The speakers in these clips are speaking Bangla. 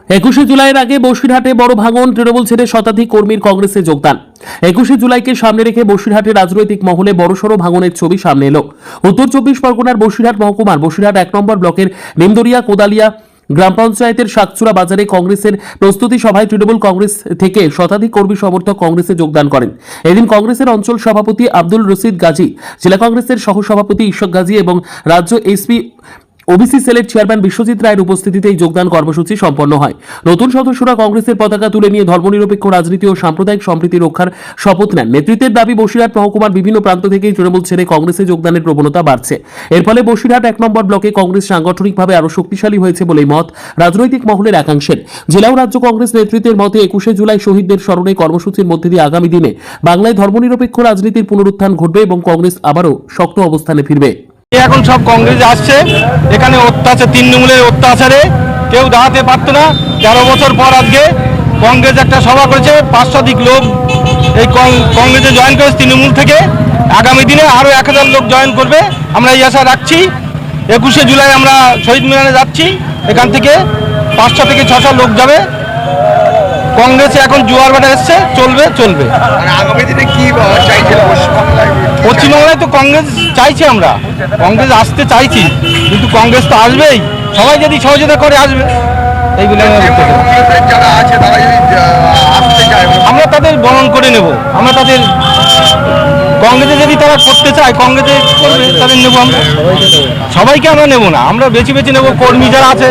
21শে জুলাইয়ের আগে বসিরহাটে বড় ভাঙন, তৃণমূল ছেড়ে শতাধিক কর্মীর কংগ্রেসে যোগদান। 21শে জুলাইকে সামনে রেখে বসিরহাটে রাজনৈতিক মহলে বড়সড় ভাঙনের ছবি সামনে এলো। উত্তর 24 পরগনার বসিরহাট মহকুমার বসিরহাট 1 নম্বর ব্লকের নিমদরিয়া কোদালিয়া গ্রাম পঞ্চায়েতের শাকচুরা বাজারে কংগ্রেসের প্রস্তুতি সভায় তৃণমূল কংগ্রেস থেকে শতাধিক কর্মী সমর্থক কংগ্রেসে যোগদান করেন। এদিন কংগ্রেসের অঞ্চল সভাপতি আব্দুল রশিদ গাজী, জেলা কংগ্রেসের সহসভাপতি ঈশ্বর গাজী এবং রাজ্য এসপি ওবিসি সেলের চেয়ারম্যান বিশ্বজিৎ রায়ের উপস্থিতিতে এই যোগদান কর্মসূচি সম্পন্ন হয়। নতুন সদস্যরা কংগ্রেসের পতাকা তুলে নিয়ে ধর্মনিরপেক্ষ রাজনীতি ও সাম্প্রদায়িক সম্প্রীতি রক্ষার শপথ নেন। নেতৃত্বের দাবি, বসিরহাট মহকুমার বিভিন্ন প্রান্ত থেকেই তৃণমূল ছেড়ে কংগ্রেসে যোগদানের প্রবণতা বাড়ছে। এর ফলে বসিরহাট 1 নম্বর ব্লকে কংগ্রেস সাংগঠনিকভাবে আরও শক্তিশালী হয়েছে বলেই মত রাজনৈতিক মহলের একাংশের। জেলা ও রাজ্য কংগ্রেস নেতৃত্বের মতে 21শে জুলাই শহীদদের স্মরণে কর্মসূচির মধ্যে দিয়ে আগামী দিনে বাংলায় ধর্মনিরপেক্ষ রাজনীতির পুনরুত্থান ঘটবে এবং কংগ্রেস আবারও শক্ত অবস্থানে ফিরবে। এখন সব কংগ্রেস আসছে, এখানে অত্যাচার, তৃণমূলের অত্যাচারে কেউ দাঁড়াতে পারতো না। 13 বছর পর আজকে কংগ্রেস একটা সভা করেছে, 500 লোক এই কংগ্রেসে জয়েন করেছে তৃণমূল থেকে। আগামী দিনে আরও 1000 লোক জয়েন করবে, আমরা এই আশা রাখছি। 21শে জুলাই আমরা শহীদ মিনারে যাচ্ছি, এখান থেকে 500 থেকে 600 লোক যাবে। কংগ্রেসে এখন জোয়ার ভাটা এসছে, চলবে। আগামী দিনে কি চাইছে পশ্চিমবাংলায়? তো কংগ্রেস চাইছি, আমরা কংগ্রেস আসতে চাইছি, কিন্তু কংগ্রেস তো আসবেই। সবাই যদি সহযোগিতা করে আসবে, এইগুলো যারা আছে তারা যদি আসতে চায় আমরা তাদের বরণ করে নেব। আমরা তাদের কংগ্রেসে যদি তারা করতে চায়, কংগ্রেসে করবে, তাদের নেবো। আমরা সবাইকে আমরা নেব না, আমরা বেছে নেব কর্মী যারা আছে,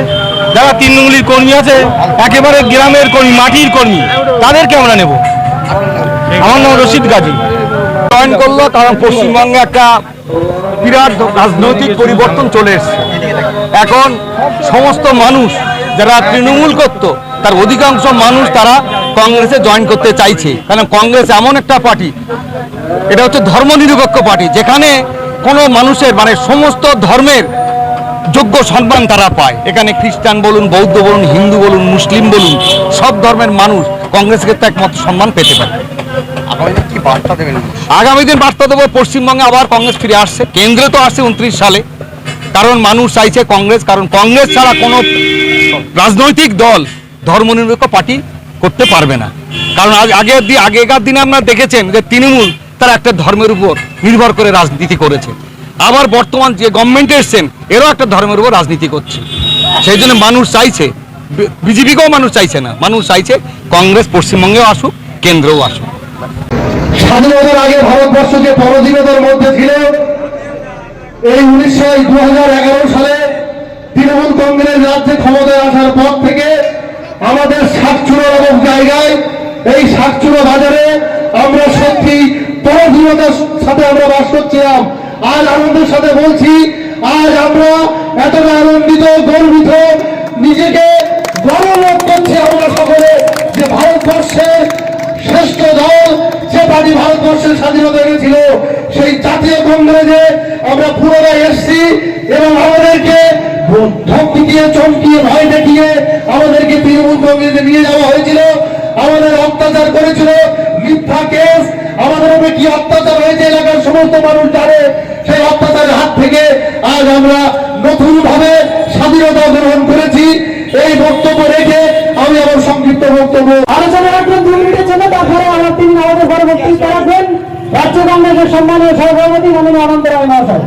যারা তৃণমূলের কর্মী আছে, একেবারে গ্রামের কর্মী, মাটির কর্মী, তাদেরকে আমরা নেব। আমার নাম রশিদ গাজী। জয়েন করলো কারণ পশ্চিমবঙ্গে একটা বিরাট রাজনৈতিক পরিবর্তন চলে এসছে। এখন সমস্ত মানুষ যারা তৃণমূল করতো, তার অধিকাংশ মানুষ তারা কংগ্রেসে জয়েন করতে চাইছে। কারণ কংগ্রেস এমন একটা পার্টি, এটা হচ্ছে ধর্মনিরপেক্ষ পার্টি, যেখানে কোনো মানুষের সমস্ত ধর্মের যোগ্য সম্মান তারা পায়। এখানে খ্রিস্টান বলুন, বৌদ্ধ বলুন, হিন্দু বলুন, মুসলিম বলুন, সব ধর্মের মানুষ কংগ্রেসের ক্ষেত্রে একমাত্র সম্মান পেতে পারে। কি বার্তা দেবেন? আগামী দিন বার্তা দেবো, পশ্চিমবঙ্গে আবার কংগ্রেস ফিরে আসছে। কেন্দ্রে তো আসছে 29 সালে, কারণ মানুষ চাইছে কংগ্রেস। কারণ কংগ্রেস ছাড়া কোনো রাজনৈতিক দল ধর্মনিরপেক্ষ পার্টি করতে পারবে না। কারণ আগেকার দিনে আপনারা দেখেছেন যে তৃণমূল তারা একটা ধর্মের উপর নির্ভর করে রাজনীতি করেছে। আবার বর্তমান যে গভর্নমেন্টে এসছেন, এরাও একটা ধর্মের উপর রাজনীতি করছে। সেই জন্য মানুষ চাইছে, বিজেপিকেও মানুষ চাইছে না, মানুষ চাইছে কংগ্রেস পশ্চিমবঙ্গেও আসুক, কেন্দ্রেও আসুক। স্বাধীনতার আগে ভারতবর্ষ যে পরাধীনতার মধ্যে ছিল, এই 2011 সালে তৃণমূল কংগ্রেস রাজ্যে ক্ষমতায় আসার পর থেকে আমাদের শাকচুরা নামক জায়গায়, এই শাকচুরা বাজারে আমরা সত্যি পরাধীনতার সাথে আমরা বাস করছিলাম। আজ আনন্দের সাথে বলছি, আজ আমরা এতটা আনন্দিত, গর্বিত, নিজেকে গৌরব করছি আমরা সকলে যে ভারতবর্ষের শ্রেষ্ঠ দল, যে পার্টি ভারতবর্ষের স্বাধীনতা এনেছিল, সেই জাতীয় কংগ্রেসে আমরা পুনরায় এসেছি। এবং আমাদেরকে ধমকি দিয়ে, চমকিয়ে, ভয় দেখিয়ে আমাদেরকে তৃণমূল কংগ্রেসে নিয়ে যাওয়া হয়েছিল। আমাদের অত্যাচার করেছিল, মিথ্যা কেস, আমাদের উপরে কি অত্যাচার হয়েছে এলাকার সমস্ত মানুষ জানে। সেই অত্যাচারের হাত থেকে আজ আমরা নতুন ভাবে স্বাধীনতা গ্রহণ করেছি। এই বক্তব্য রেখে আমি আমার সংক্ষিপ্ত বক্তব্য আলোচনা রাখবেন 2 মিনিটের জন্য। তারপরে তিনি আমাদের পরবর্তী রাখবেন রাজ্য কংগ্রেসের সম্মানীয় সভাপতি মাননীয় অনন্ত রায় মহাশয়।